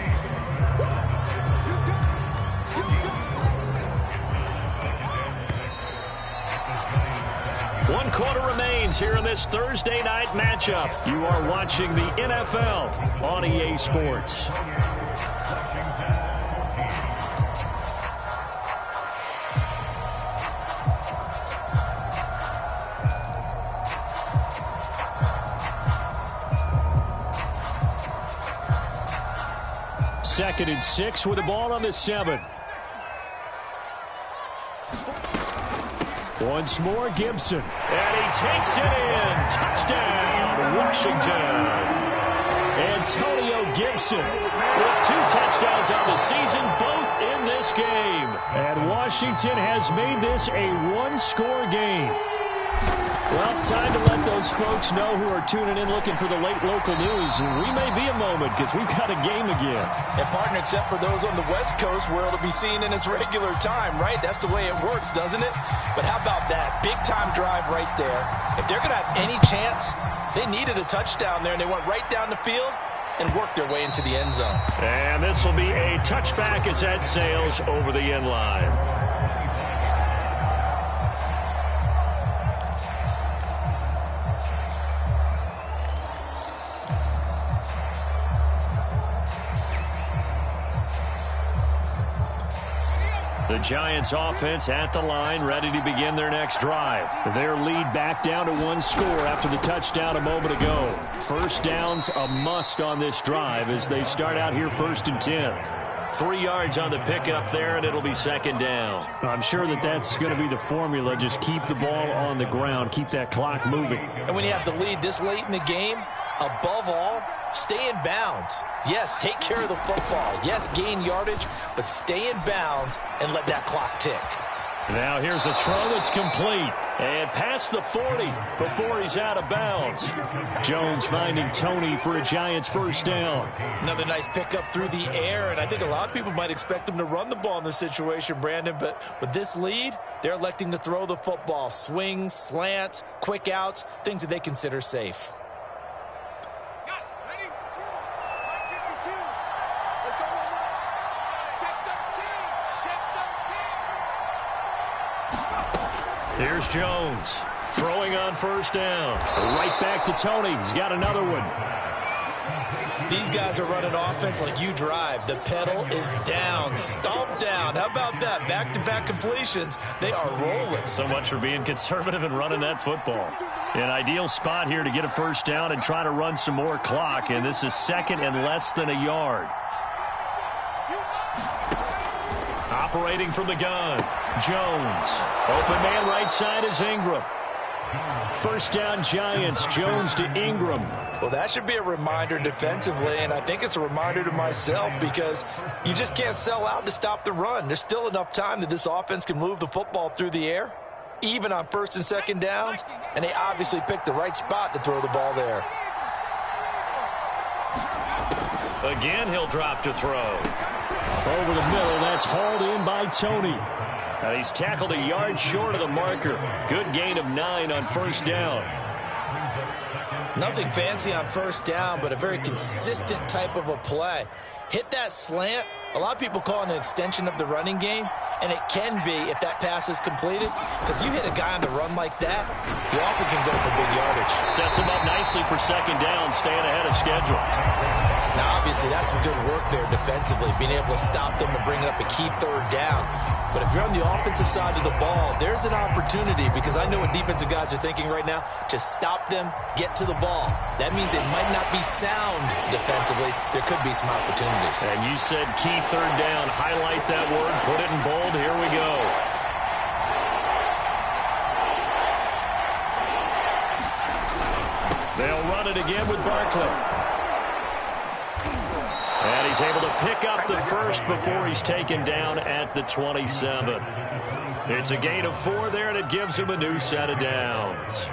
One quarter remains here in this Thursday night matchup. You are watching the NFL on EA Sports. Second and 6 with the ball on the 7. Once more, Gibson. And he takes it in. Touchdown, Washington. Antonio Gibson with 2 touchdowns on the season, both in this game. And Washington has made this a one-score game. Well, time to let those folks know who are tuning in looking for the late local news. We may be a moment because we've got a game again. And, partner, except for those on the West Coast where it'll be seen in its regular time, right? That's the way it works, doesn't it? But how about that? Big-time drive right there. If they're going to have any chance, they needed a touchdown there, and they went right down the field and worked their way into the end zone. And this will be a touchback as that sails over the end line. The Giants offense at the line, ready to begin their next drive. Their lead back down to 1 score after the touchdown a moment ago. First down's a must on this drive as they start out here 1st and 10. 3 yards on the pickup there, and it'll be 2nd down. I'm sure that's going to be the formula. Just keep the ball on the ground, keep that clock moving. And when you have the lead this late in the game, above all, stay in bounds. Yes, take care of the football. Yes, gain yardage, but stay in bounds and let that clock tick. Now here's a throw that's complete. And past the 40 before he's out of bounds. Jones finding Tony for a Giants first down. Another nice pickup through the air, and I think a lot of people might expect him to run the ball in this situation, Brandon, but with this lead, they're electing to throw the football. Swings, slants, quick outs, things that they consider safe. Here's Jones throwing on first down. Right back to Tony. He's got another one. These guys are running offense like you drive. The pedal is down, stomp down. How about that? Back-to-back completions. They are rolling. So much for being conservative and running that football. An ideal spot here to get a first down and try to run some more clock. And this is 2nd and less than a yard. Operating from the gun, Jones. Open man right side is Ingram. First down Giants, Jones to Ingram. Well, that should be a reminder defensively, and I think it's a reminder to myself because you just can't sell out to stop the run. There's still enough time that this offense can move the football through the air, even on 1st and 2nd downs, and they obviously picked the right spot to throw the ball there. Again, he'll drop to throw. Over the middle, that's hauled in by Tony. And he's tackled a yard short of the marker. Good gain of 9 on first down. Nothing fancy on first down, but a very consistent type of a play. Hit that slant. A lot of people call it an extension of the running game, and it can be if that pass is completed, because you hit a guy on the run like that, he often can go for big yardage. Sets him up nicely for 2nd down, staying ahead of schedule. Now, obviously, that's some good work there defensively, being able to stop them and bring up a key 3rd down. But if you're on the offensive side of the ball, there's an opportunity, because I know what defensive guys are thinking right now. Just stop them, get to the ball. That means they might not be sound defensively. There could be some opportunities. And you said key 3rd down. Highlight that word, put it in bold. Here we go. They'll run it again with Barkley. And he's able to pick up the first before he's taken down at the 27. It's a gain of 4 there, and it gives him a new set of downs.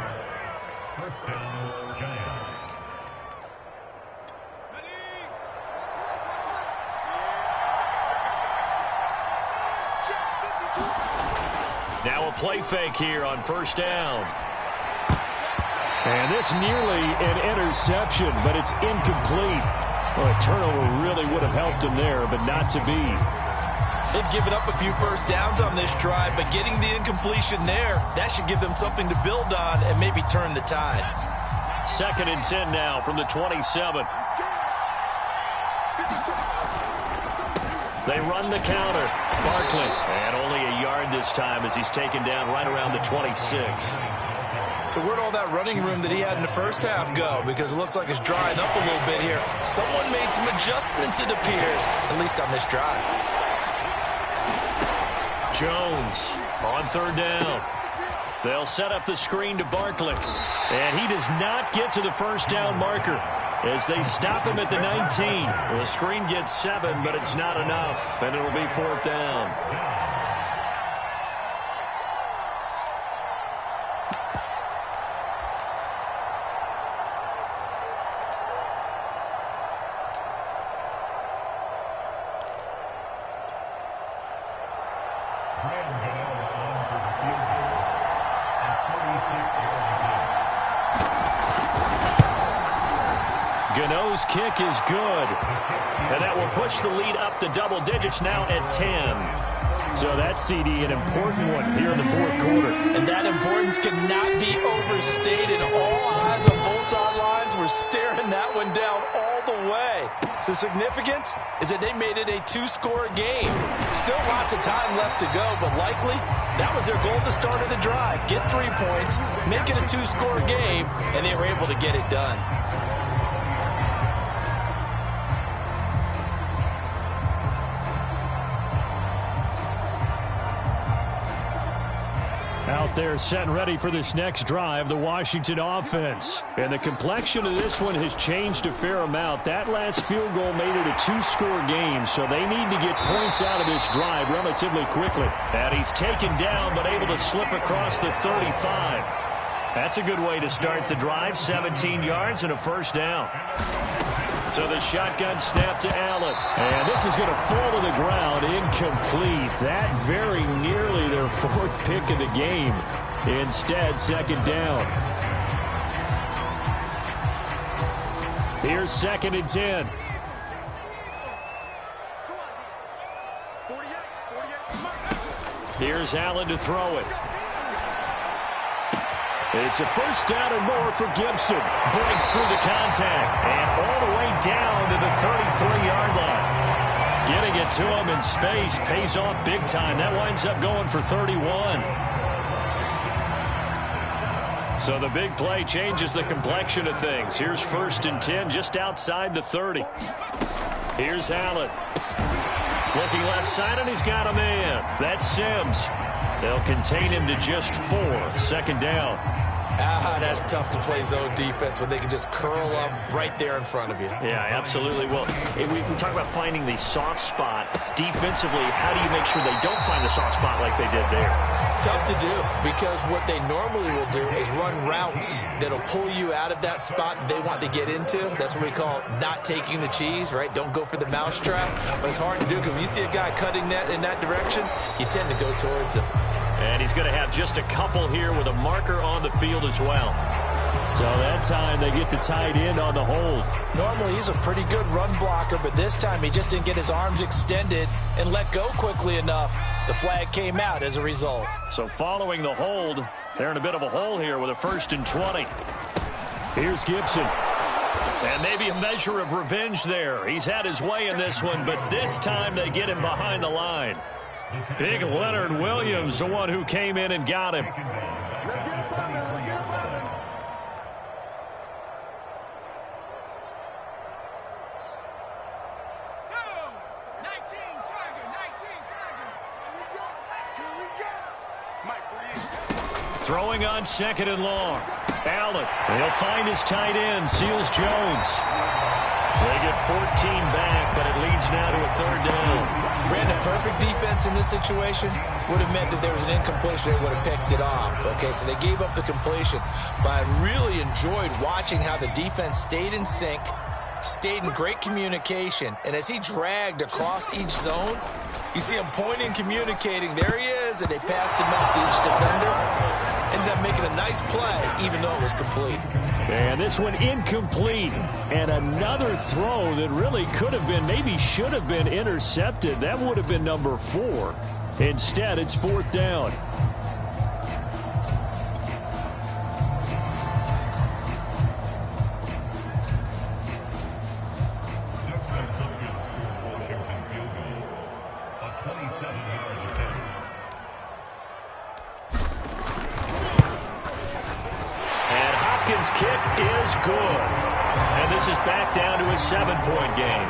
Now a play fake here on first down. And this nearly an interception, but it's incomplete. Well, a turnover really would have helped him there, but not to be. They've given up a few first downs on this drive, but getting the incompletion there, that should give them something to build on and maybe turn the tide. 2nd and 10 now from the 27. They run the counter. Barkley, and only a yard this time as he's taken down right around the 26. So where'd all that running room that he had in the first half go? Because it looks like it's drying up a little bit here. Someone made some adjustments, it appears, at least on this drive. Jones on third down. They'll set up the screen to Barkley. And he does not get to the first down marker as they stop him at the 19. The screen gets 7, but it's not enough, and it'll be fourth down. Gano's kick is good. And that will push the lead up to double digits now at 10. So that CD, an important one here in the fourth quarter. And that importance cannot be overstated. All eyes on both sidelines were staring that one down all the way. The significance is that they made it a 2-score game. Still lots of time left to go, but likely that was their goal at the start of the drive. Get 3 points, make it a 2-score game, and they were able to get it done. Out there set and ready for this next drive, the Washington offense. And the complexion of this one has changed a fair amount. That last field goal made it a 2-score game, so they need to get points out of this drive relatively quickly. And he's taken down but able to slip across the 35. That's a good way to start the drive, 17 yards and a first down. So the shotgun snap to Allen. And this is going to fall to the ground, incomplete. That very nearly their 4th pick of the game. Instead, second down. Here's 2nd and 10. Here's Allen to throw it. It's a first down and more for Gibson. Breaks through the contact and all the way down to the 33-yard line. Getting it to him in space pays off big time. That winds up going for 31. So the big play changes the complexion of things. Here's 1st and 10 just outside the 30. Here's Allen. Looking left side, and he's got a man. That's Sims. They'll contain him to just 4. 2nd down. That's tough to play zone defense when they can just curl up right there in front of you. Yeah, absolutely. Well, we talk about finding the soft spot. Defensively, how do you make sure they don't find the soft spot like they did there? Tough to do, because what they normally will do is run routes that'll pull you out of that spot that they want to get into. That's what we call not taking the cheese, right? Don't go for the mousetrap. But it's hard to do because when you see a guy cutting that in that direction, you tend to go towards him. And he's going to have just a couple here with a marker on the field as well. So that time they get the tight end on the hold. Normally he's a pretty good run blocker, but this time he just didn't get his arms extended and let go quickly enough. The flag came out as a result. So following the hold, they're in a bit of a hole here with a 1st and 20. Here's Gibson. And maybe a measure of revenge there. He's had his way in this one, but this time they get him behind the line. Big Leonard Williams, the one who came in and got him. Throwing on 2nd and long. Allen. He'll find his tight end. Seals Jones. They get 14 back, but it leads now to a 3rd down. Brandon, perfect defense in this situation would have meant that there was an incompletion. They would have picked it off. Okay, so they gave up the completion. But I really enjoyed watching how the defense stayed in sync, stayed in great communication. And as he dragged across each zone, you see him pointing, communicating. There he is, and they passed him up to each defender. Ended up making a nice play, even though it was complete. And this one incomplete. And another throw that really could have been, maybe should have been intercepted. That would have been number 4. Instead, it's 4th down. Kick is good. And this is back down to a 7-point game.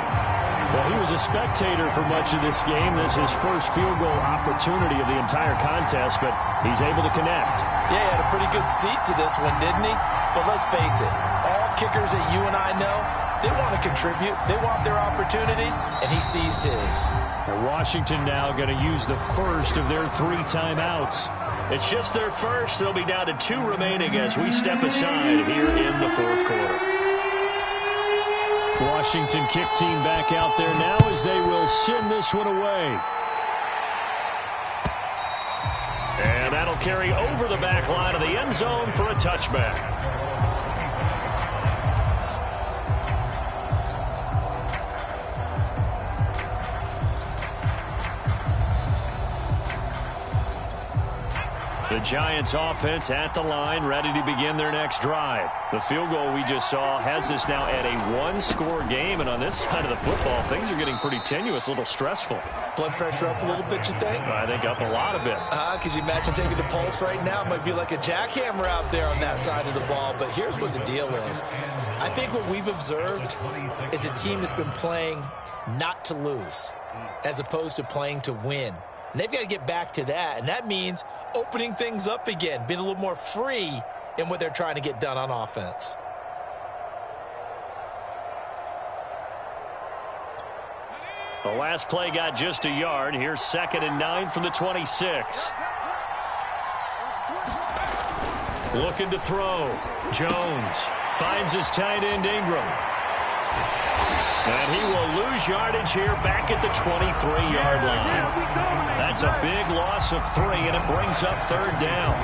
Well, he was a spectator for much of this game. This is his first field goal opportunity of the entire contest, but he's able to connect. Yeah, he had a pretty good seat to this one, didn't he? But let's face it, all kickers that you and I know, they want to contribute. They want their opportunity, and he seized his. And Washington now going to use the first of their 3 timeouts. It's just their first. They'll be down to 2 remaining as we step aside here in the 4th quarter. Washington kick team back out there now as they will send this one away. And that'll carry over the back line of the end zone for a touchback. The Giants offense at the line, ready to begin their next drive. The field goal we just saw has us now at a 1-score game, and on this side of the football, things are getting pretty tenuous, a little stressful. Blood pressure up a little bit, you think? I think up a lot of it. Could you imagine taking the pulse right now? It might be like a jackhammer out there on that side of the ball, but here's what the deal is. I think what we've observed is a team that's been playing not to lose as opposed to playing to win. And they've got to get back to that, and that means opening things up again, being a little more free in what they're trying to get done on offense. The last play got just a yard. Here's 2nd and 9 from the 26. Looking to throw. Jones finds his tight end Ingram. And he will lose yardage here back at the 23-yard line. That's a big loss of 3, and it brings up 3rd down.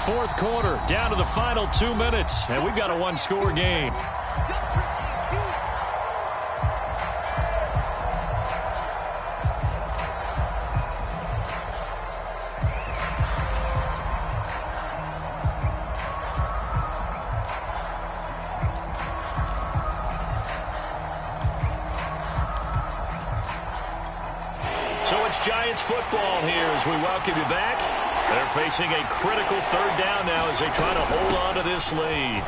4th quarter, down to the final 2 minutes, and we've got a 1-score game. Giants football here as we welcome you back. They're facing a critical 3rd down now as they try to hold on to this lead.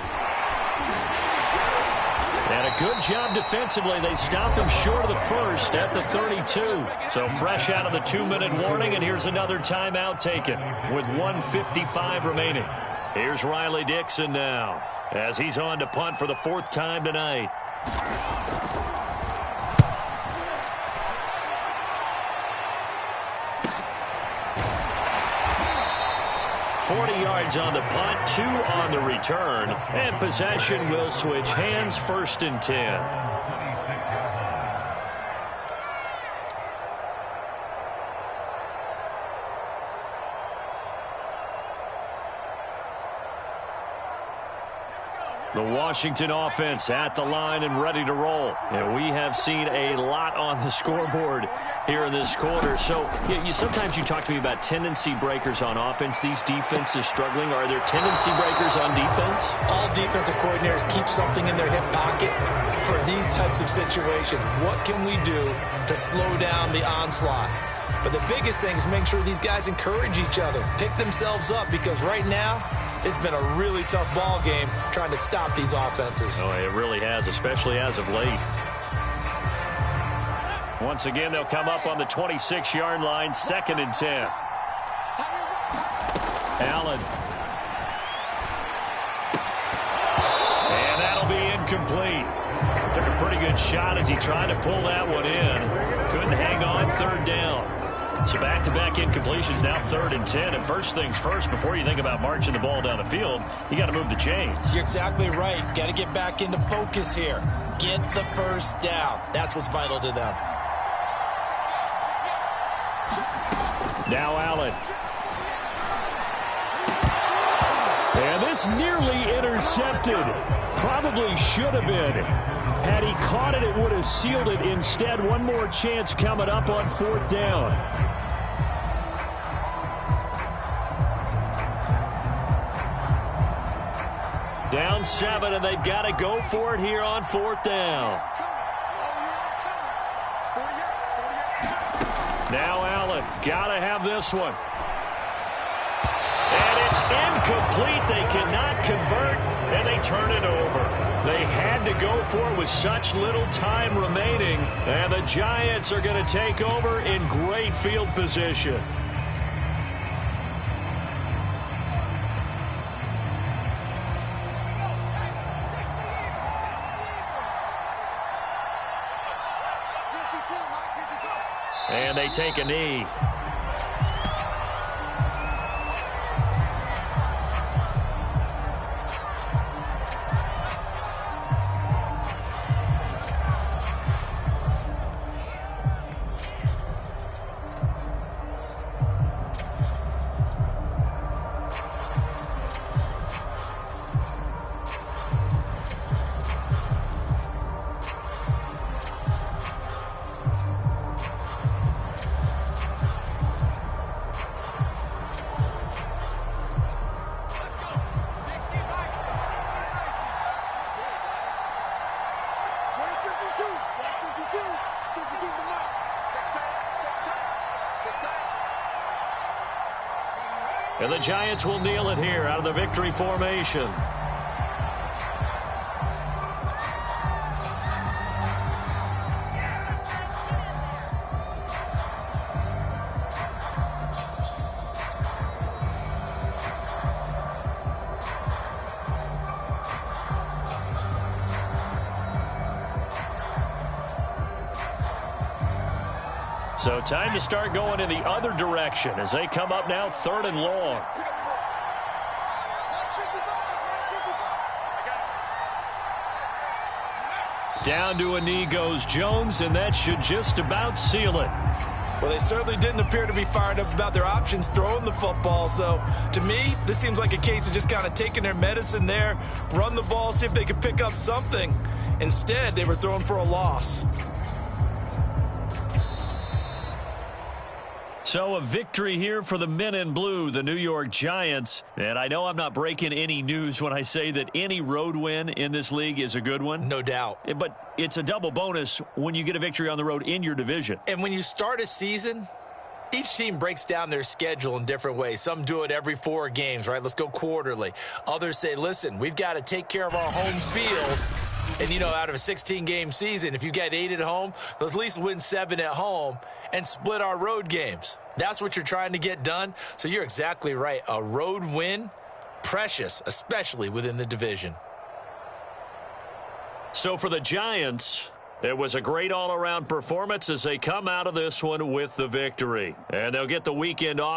And a good job defensively. They stopped them short of the first at the 32. So fresh out of the 2-minute warning, and here's another timeout taken with 1:55 remaining. Here's Riley Dixon now as he's on to punt for the 4th time tonight. 40 yards on the punt, 2 on the return, and possession will switch hands, 1st and 10. The Washington offense at the line and ready to roll. And we have seen a lot on the scoreboard here in this quarter. So sometimes you talk to me about tendency breakers on offense. These defenses struggling. Are there tendency breakers on defense? All defensive coordinators keep something in their hip pocket for these types of situations. What can we do to slow down the onslaught? But the biggest thing is make sure these guys encourage each other, pick themselves up, because right now it's been a really tough ball game trying to stop these offenses. Oh, it really has, especially as of late. Once again, they'll come up on the 26-yard line, 2nd and 10. Allen. And that'll be incomplete. Took a pretty good shot as he tried to pull that one in. Couldn't hang on, 3rd down. So back-to-back incompletions, now 3rd and 10. And first things first, before you think about marching the ball down the field, you got to move the chains. You're exactly right. Got to get back into focus here. Get the first down. That's what's vital to them. Now Allen. And this nearly intercepted. Probably should have been. Had he caught it, it would have sealed it. Instead, one more chance coming up on 4th down. Down 7, and they've got to go for it here on 4th down. Now Allen, got to have this one. And it's incomplete. They cannot convert, and they turn it over. They had to go for it with such little time remaining, and the Giants are going to take over in great field position. And they take a knee. And the Giants will kneel it here out of the victory formation. So time to start going in the other direction as they come up now 3rd and long. Down to a knee goes Jones, and that should just about seal it. Well, they certainly didn't appear to be fired up about their options throwing the football. So, to me, this seems like a case of just kind of taking their medicine there, run the ball, see if they could pick up something. Instead, they were throwing for a loss. So a victory here for the men in blue, the New York Giants. And I know I'm not breaking any news when I say that any road win in this league is a good one. No doubt. But it's a double bonus when you get a victory on the road in your division. And when you start a season, each team breaks down their schedule in different ways. Some do it every 4 games, right? Let's go quarterly. Others say, listen, we've got to take care of our home field. And, you know, out of a 16-game season, if you get 8 at home, let's at least win 7 at home and split our road games. That's what you're trying to get done. So you're exactly right. A road win, precious, especially within the division. So for the Giants, it was a great all-around performance as they come out of this one with the victory. And they'll get the weekend off